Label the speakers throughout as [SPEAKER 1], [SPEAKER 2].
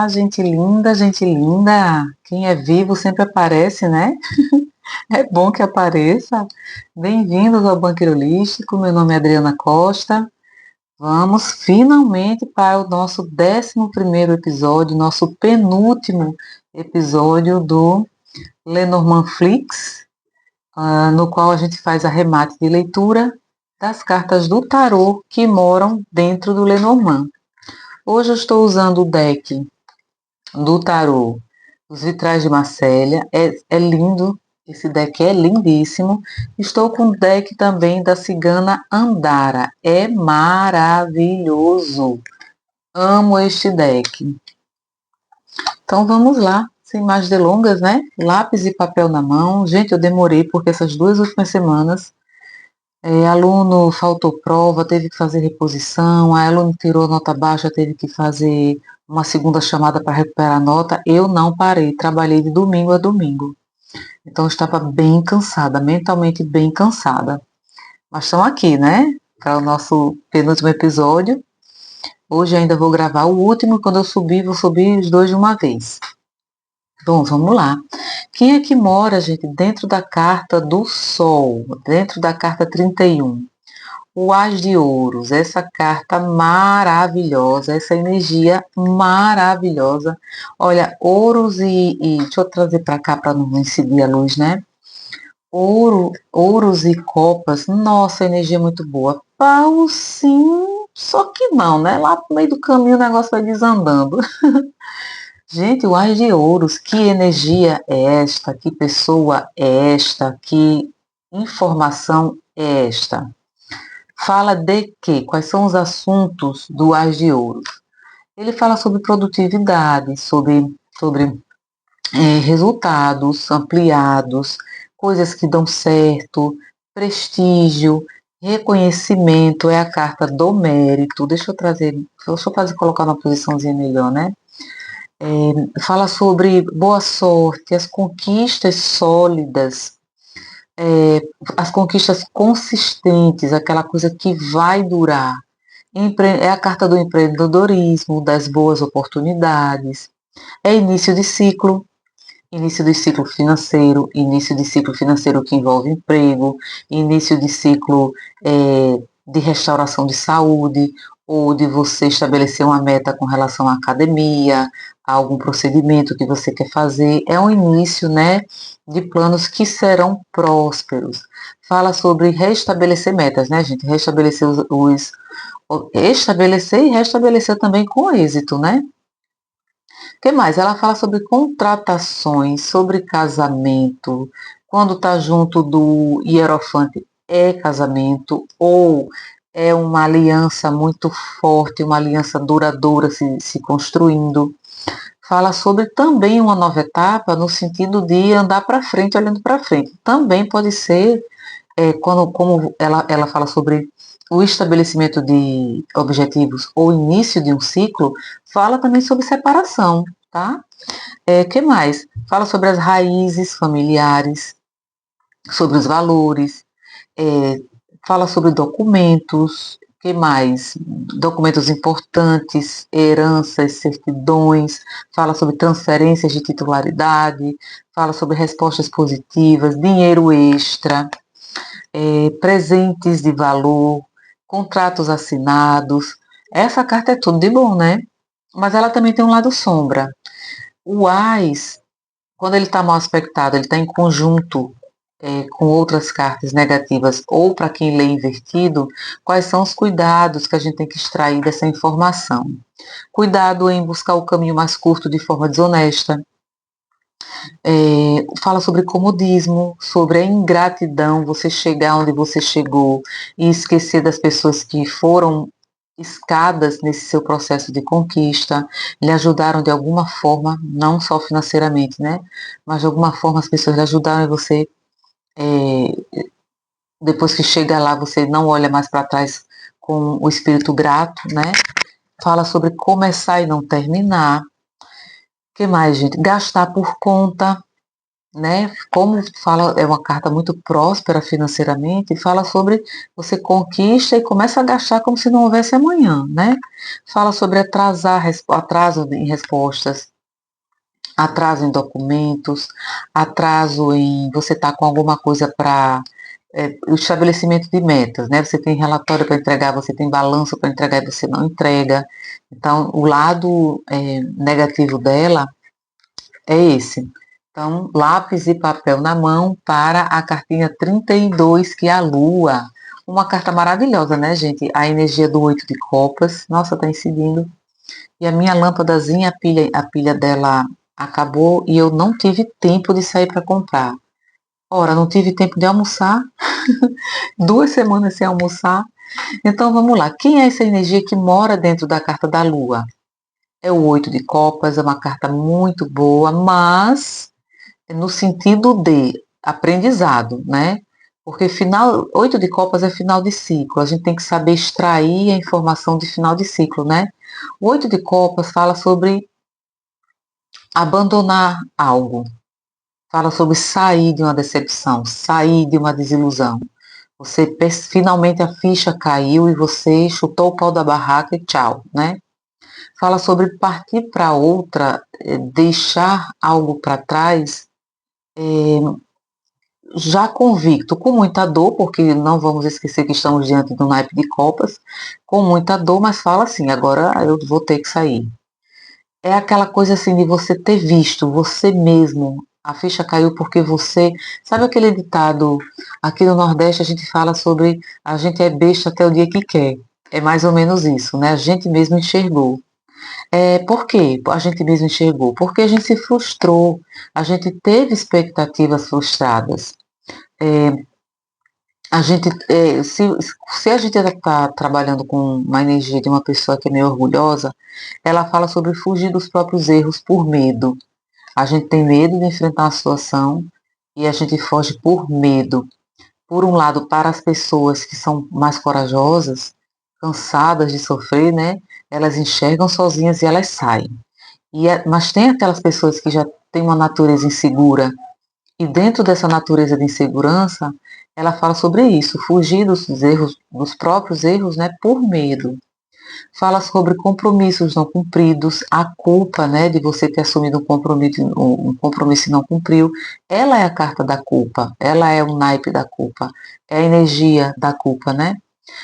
[SPEAKER 1] Olá, gente linda, gente linda. Quem é vivo sempre aparece, né? É bom que apareça. Bem-vindos ao Banqueiro Holístico. Meu nome é Adriana Costa. Vamos finalmente para o nosso 11º episódio, nosso penúltimo episódio do Lenormand Flix, no qual a gente faz arremate de leitura das cartas do tarô que moram dentro do Lenormand. Hoje eu estou usando o deck do tarô, os vitrais de Marcélia. É lindo, esse deck é lindíssimo. Estou com o deck também da cigana Andara, é maravilhoso. Amo este deck. Então vamos lá, sem mais delongas, né? Lápis e papel na mão. Gente, eu demorei porque essas 2 últimas semanas aluno faltou prova, teve que fazer reposição, a aluno tirou nota baixa, teve que fazer uma segunda chamada para recuperar a nota. Eu não parei, trabalhei de domingo a domingo. Então eu estava bem cansada, mentalmente bem cansada. Mas estamos aqui, né? Para o nosso penúltimo episódio. Hoje ainda vou gravar o último, quando eu subir, vou subir os dois de uma vez. Bom, vamos lá. Quem é que mora, gente, dentro da carta do Sol, dentro da carta 31? O As de Ouros, essa carta maravilhosa, essa energia maravilhosa. Olha, ouros deixa eu trazer para cá para não incidir a luz, né? Ouros e copas, nossa, energia muito boa. Pau, sim, só que não, né? Lá no meio do caminho o negócio vai desandando. Gente, o As de Ouros, que energia é esta? Que pessoa é esta? Que informação é esta? Fala de quê? Quais são os assuntos do As de Ouros? Ele fala sobre produtividade, sobre resultados ampliados, coisas que dão certo, prestígio, reconhecimento, é a carta do mérito. Deixa eu fazer colocar uma posiçãozinha melhor, né? Fala sobre boa sorte, as conquistas sólidas, as conquistas consistentes, aquela coisa que vai durar. É a carta do empreendedorismo, das boas oportunidades. É início de ciclo financeiro que envolve emprego, início de ciclo de restauração de saúde, ou de você estabelecer uma meta com relação à academia, a algum procedimento que você quer fazer. É um início, né, de planos que serão prósperos. Fala sobre restabelecer metas, né, gente? Estabelecer e restabelecer também com êxito, né? O que mais? Ela fala sobre contratações, sobre casamento, quando está junto do hierofante é casamento, ou é uma aliança muito forte, uma aliança duradoura se construindo. Fala sobre também uma nova etapa no sentido de andar para frente, olhando para frente. Também pode ser como ela fala sobre o estabelecimento de objetivos ou início de um ciclo, fala também sobre separação, tá? Que mais? Fala sobre as raízes familiares, sobre os valores, fala sobre documentos, que mais? Documentos importantes, heranças, certidões, fala sobre transferências de titularidade, fala sobre respostas positivas, dinheiro extra, presentes de valor, contratos assinados. Essa carta é tudo de bom, né? Mas ela também tem um lado sombra. O Ás, quando ele está mal aspectado, ele está em conjunto com outras cartas negativas, ou para quem lê invertido, quais são os cuidados que a gente tem que extrair dessa informação? Cuidado em buscar o caminho mais curto de forma desonesta. Fala sobre comodismo, sobre a ingratidão, você chegar onde você chegou e esquecer das pessoas que foram escadas nesse seu processo de conquista, lhe ajudaram de alguma forma, não só financeiramente, né? Mas de alguma forma as pessoas lhe ajudaram e você, depois que chega lá, você não olha mais para trás com o espírito grato, né? Fala sobre começar e não terminar. O que mais, gente? Gastar por conta. né? Como fala, é uma carta muito próspera financeiramente, fala sobre você conquista e começa a gastar como se não houvesse amanhã, né? Fala sobre atraso em respostas, atraso em documentos, atraso em você estar com alguma coisa para o estabelecimento de metas, né? Você tem relatório para entregar, você tem balanço para entregar e você não entrega. Então, o lado negativo dela é esse. Então, lápis e papel na mão para a cartinha 32, que é a Lua. Uma carta maravilhosa, né, gente? A energia do 8 de copas. Nossa, tá incidindo. E a minha lâmpadazinha, a pilha dela acabou e eu não tive tempo de sair para comprar. Ora, não tive tempo de almoçar, 2 semanas sem almoçar. Então vamos lá. Quem é essa energia que mora dentro da carta da Lua? É o 8 de copas, é uma carta muito boa, mas no sentido de aprendizado, né? Porque 8 de copas é final de ciclo. A gente tem que saber extrair a informação de final de ciclo, né? O 8 de copas fala sobre abandonar algo, fala sobre sair de uma decepção, sair de uma desilusão. Você finalmente a ficha caiu e você chutou o pau da barraca e tchau, né? Fala sobre partir para outra, deixar algo para trás, já convicto, com muita dor, porque não vamos esquecer que estamos diante do naipe de copas, com muita dor, mas fala assim, agora eu vou ter que sair. É aquela coisa assim de você ter visto, você mesmo, a ficha caiu porque você, sabe aquele ditado, aqui no Nordeste a gente fala sobre a gente é besta até o dia que quer. É mais ou menos isso, né? A gente mesmo enxergou. Por quê? A gente mesmo enxergou? Porque a gente se frustrou, a gente teve expectativas frustradas. É, se a gente está trabalhando com uma energia de uma pessoa que é meio orgulhosa, ela fala sobre fugir dos próprios erros por medo. A gente tem medo de enfrentar a situação e a gente foge por medo. Por um lado, para as pessoas que são mais corajosas, cansadas de sofrer, né? Elas enxergam sozinhas e elas saem. Mas tem aquelas pessoas que já têm uma natureza insegura e dentro dessa natureza de insegurança, ela fala sobre isso, fugir dos erros, dos próprios erros, né, por medo. Fala sobre compromissos não cumpridos, a culpa, né, de você ter assumido um compromisso e não cumpriu. Ela é a carta da culpa, ela é o naipe da culpa, é a energia da culpa, né?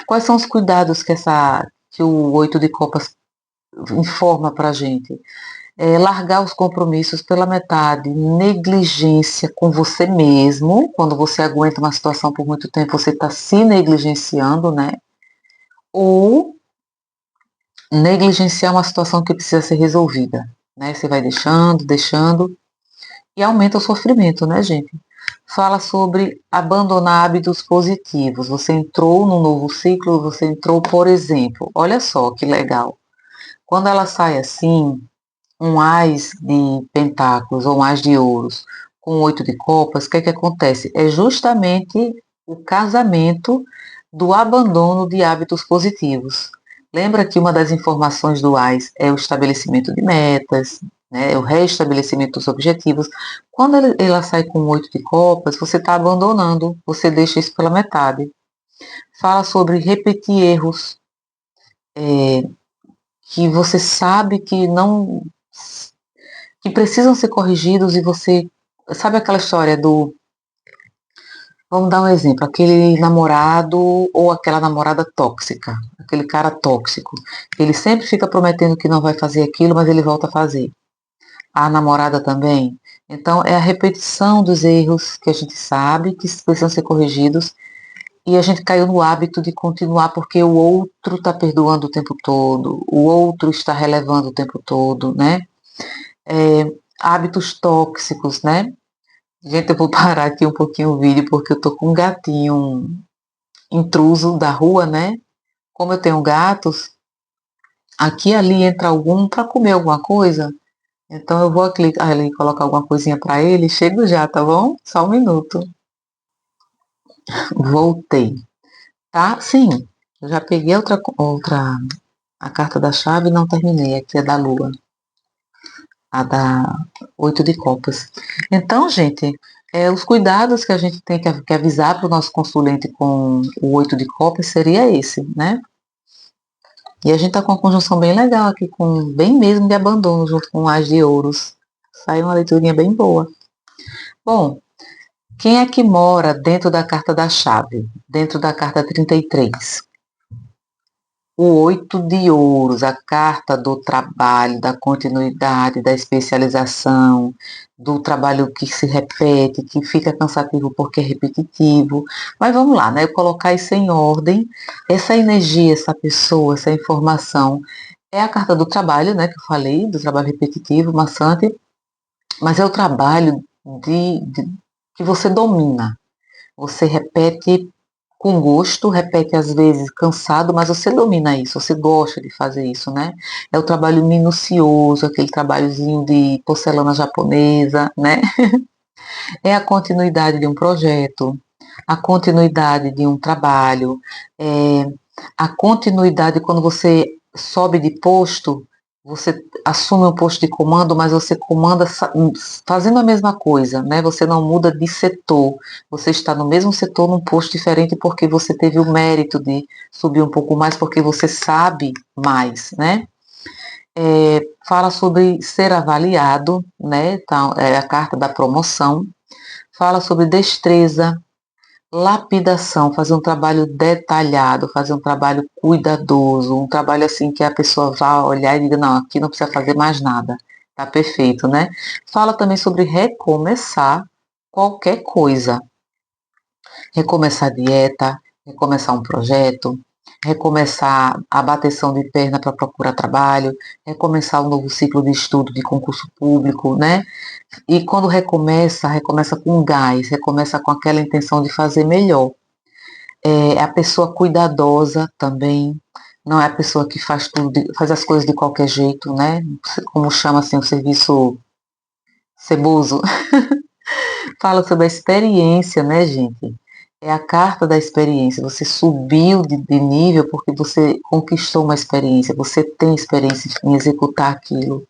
[SPEAKER 1] Quais são os cuidados que o 8 de copas informa para a gente? Largar os compromissos pela metade, negligência com você mesmo, quando você aguenta uma situação por muito tempo, você está se negligenciando, né? Ou negligenciar uma situação que precisa ser resolvida, né? Você vai deixando, deixando, e aumenta o sofrimento, né, gente? Fala sobre abandonar hábitos positivos. Você entrou num novo ciclo, você entrou, por exemplo, olha só que legal. Quando ela sai assim, um ás de pentáculos ou um ás de ouros com 8 de copas, o que é que acontece? É justamente o casamento do abandono de hábitos positivos. Lembra que uma das informações do ás é o estabelecimento de metas, né, o reestabelecimento dos objetivos. Quando ela sai com 8 de copas, você está abandonando, você deixa isso pela metade. Fala sobre repetir erros, é, que você sabe que não que precisam ser corrigidos e você sabe aquela história do, vamos dar um exemplo, aquele namorado ou aquela namorada tóxica, aquele cara tóxico, ele sempre fica prometendo que não vai fazer aquilo, mas ele volta a fazer. A namorada também. Então é a repetição dos erros que a gente sabe que precisam ser corrigidos e a gente caiu no hábito de continuar porque o outro está perdoando o tempo todo, o outro está relevando o tempo todo, né? É, hábitos tóxicos, né? Gente, eu vou parar aqui um pouquinho o vídeo porque eu tô com um gatinho intruso da rua, né? Como eu tenho gatos, aqui e ali entra algum para comer alguma coisa. Então eu vou ali colocar alguma coisinha para ele. Chego já, tá bom? Só um minuto. Voltei. Tá? Sim. Eu já peguei a carta da chave e não terminei. Aqui é da lua. a da 8 de copas. Então, gente, os cuidados que a gente tem que avisar para o nosso consulente com o 8 de copas seria esse, né? E a gente tá com uma conjunção bem legal aqui, com bem mesmo de abandono, junto com o As de Ouros. Sai uma leiturinha bem boa. Bom, quem é que mora dentro da carta da chave? Dentro da carta 33. O 8 de ouros, a carta do trabalho, da continuidade, da especialização, do trabalho que se repete, que fica cansativo porque é repetitivo. Mas vamos lá, né? Eu colocar isso em ordem. Essa energia, essa pessoa, essa informação é a carta do trabalho, né? Que eu falei, do trabalho repetitivo, maçante, mas é o trabalho que você domina. Você repete com gosto, repete às vezes cansado, mas você domina isso, você gosta de fazer isso, né? É o trabalho minucioso, aquele trabalhozinho de porcelana japonesa, né? É a continuidade de um projeto, a continuidade de um trabalho, é a continuidade quando você sobe de posto, você assume um posto de comando, mas você comanda fazendo a mesma coisa, né? Você não muda de setor, você está no mesmo setor num posto diferente porque você teve o mérito de subir um pouco mais, porque você sabe mais, né? Fala sobre ser avaliado, né? Tá, é a carta da promoção. Fala sobre destreza, lapidação, fazer um trabalho detalhado, fazer um trabalho cuidadoso, um trabalho assim que a pessoa vá olhar e diga, não, aqui não precisa fazer mais nada, tá perfeito, né? Fala também sobre recomeçar qualquer coisa, recomeçar a dieta, recomeçar um projeto, recomeçar a bateção de perna para procurar trabalho, recomeçar um novo ciclo de estudo de concurso público, né? E quando recomeça, recomeça com gás, recomeça com aquela intenção de fazer melhor. É a pessoa cuidadosa também, não é a pessoa que faz tudo, faz as coisas de qualquer jeito, né? Como chama assim o serviço ceboso. Fala sobre a experiência, né, gente? É a carta da experiência. Você subiu de nível porque você conquistou uma experiência, você tem experiência em executar aquilo.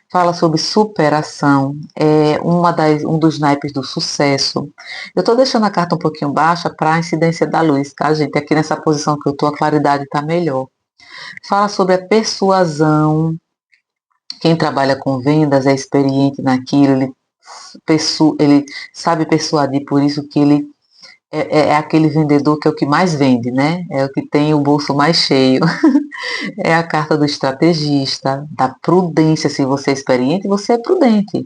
[SPEAKER 1] Fala sobre superação, é um dos naipes do sucesso. Eu estou deixando a carta um pouquinho baixa para a incidência da luz, tá, gente? Aqui nessa posição que eu estou, a claridade está melhor. Fala sobre a persuasão. Quem trabalha com vendas é experiente naquilo, ele sabe persuadir, por isso que ele é aquele vendedor que é o que mais vende, né? É o que tem o bolso mais cheio. É a carta do estrategista, da prudência. Se você é experiente, você é prudente.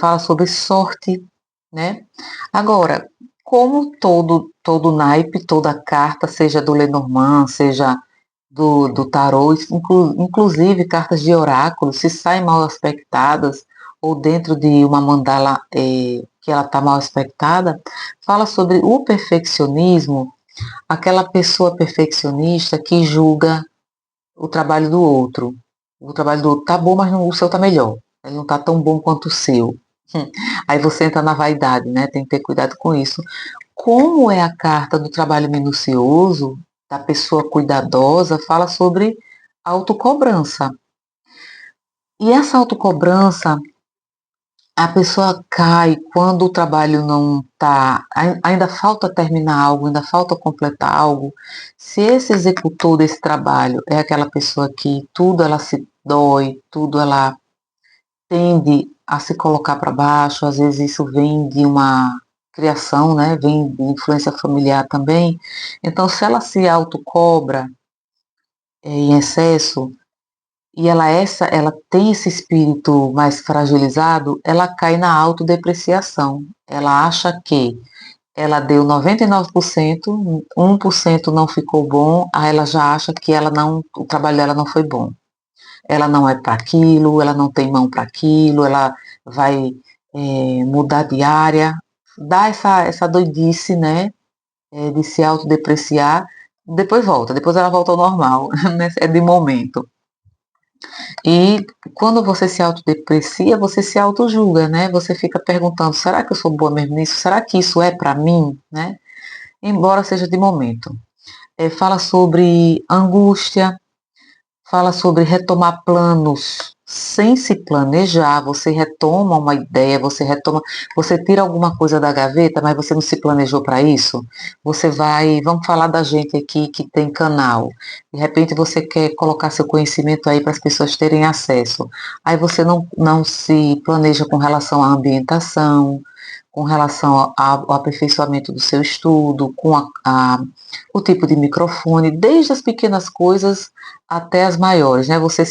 [SPEAKER 1] Fala sobre sorte, né? Agora, como todo naipe, toda carta, seja do Lenormand, seja do tarô, inclusive cartas de oráculo, se saem mal aspectadas ou dentro de uma mandala que ela está mal aspectada, fala sobre o perfeccionismo, aquela pessoa perfeccionista que julga o trabalho do outro. O trabalho do outro tá bom, mas o seu tá melhor. Ele não tá tão bom quanto o seu. Aí você entra na vaidade, né? Tem que ter cuidado com isso. Como é a carta do trabalho minucioso, da pessoa cuidadosa, fala sobre autocobrança. E essa autocobrança, a pessoa cai quando o trabalho não tá, ainda falta terminar algo, ainda falta completar algo. Se esse executor desse trabalho é aquela pessoa que tudo ela se dói, tudo ela tende a se colocar para baixo, às vezes isso vem de uma criação, né? Vem de influência familiar também. Então, se ela se autocobra em excesso, e ela tem esse espírito mais fragilizado, ela cai na autodepreciação. Ela acha que ela deu 99%, 1% não ficou bom, aí ela já acha que o trabalho dela não foi bom. Ela não é para aquilo, ela não tem mão para aquilo, ela vai mudar de área, dá essa doidice, né, de se autodepreciar, depois ela volta ao normal, né, é de momento. E quando você se autodeprecia, você se autojulga, né? Você fica perguntando, será que eu sou boa mesmo nisso? Será que isso é para mim, né? Embora seja de momento. Fala sobre angústia, Fala sobre retomar planos sem se planejar. Você retoma uma ideia, você tira alguma coisa da gaveta, mas você não se planejou para isso. Você vai, vamos falar da gente aqui que tem canal. De repente você quer colocar seu conhecimento aí para as pessoas terem acesso. Aí você não se planeja com relação à ambientação, com relação ao aperfeiçoamento do seu estudo, com o tipo de microfone, desde as pequenas coisas até as maiores, né? Você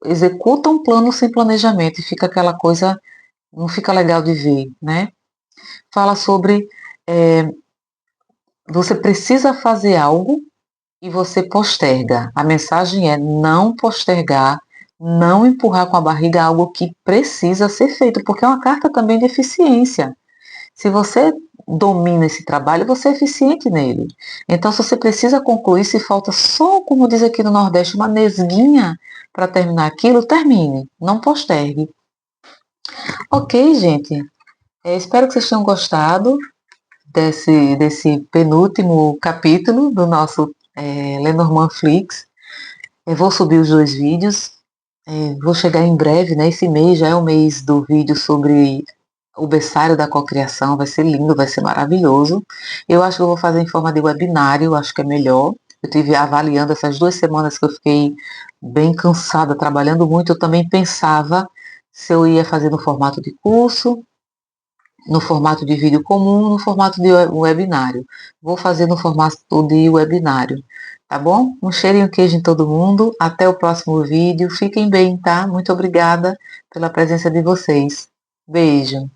[SPEAKER 1] executa um plano sem planejamento e fica aquela coisa, não fica legal de ver, né? Fala sobre é, você precisa fazer algo e você posterga. A mensagem é não postergar, não empurrar com a barriga algo que precisa ser feito, porque é uma carta também de eficiência. Se você domina esse trabalho, você é eficiente nele. Então, se você precisa concluir, se falta só, como diz aqui no Nordeste, uma nesguinha para terminar aquilo, termine, não postergue. Ok, gente. Espero que vocês tenham gostado desse penúltimo capítulo do nosso Lenormand Flix. Eu vou subir os 2 vídeos. Vou chegar em breve, né? Esse mês já é o mês do vídeo sobre o berçário da cocriação, vai ser lindo, vai ser maravilhoso. Eu acho que eu vou fazer em forma de webinário, acho que é melhor. Eu estive avaliando essas 2 semanas que eu fiquei bem cansada, trabalhando muito, eu também pensava se eu ia fazer no formato de curso, no formato de vídeo comum, no formato de webinário. Vou fazer no formato de webinário, tá bom? Um cheirinho queijo em todo mundo, até o próximo vídeo, fiquem bem, tá? Muito obrigada pela presença de vocês. Beijo.